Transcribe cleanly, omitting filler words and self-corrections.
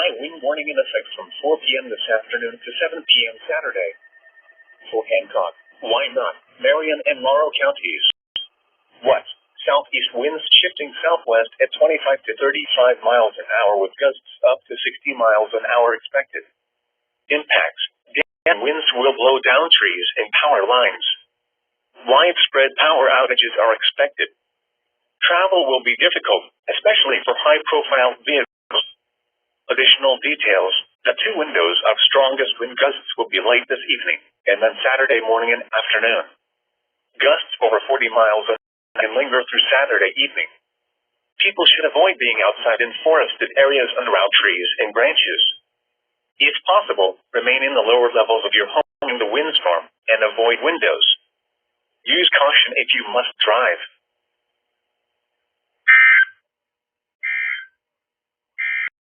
High wind warning in effect from 4 p.m. this afternoon to 7 p.m. Saturday. For Hancock, Wyandotte, Marion, and Morrow counties. What? Southeast winds shifting southwest at 25 to 35 miles an hour with gusts up to 60 miles an hour expected. Impacts. Damp winds will blow down trees and power lines. Widespread power outages are expected. Travel will be difficult, especially for high-profile vehicles. Additional details. The 2 windows of strongest wind gusts will be late this evening, and then Saturday morning and afternoon. Gusts over 40 miles an hour can linger through Saturday evening. People should avoid being outside in forested areas under out trees and branches. If possible, remain in the lower levels of your home during the windstorm and avoid windows. Use caution if you must drive.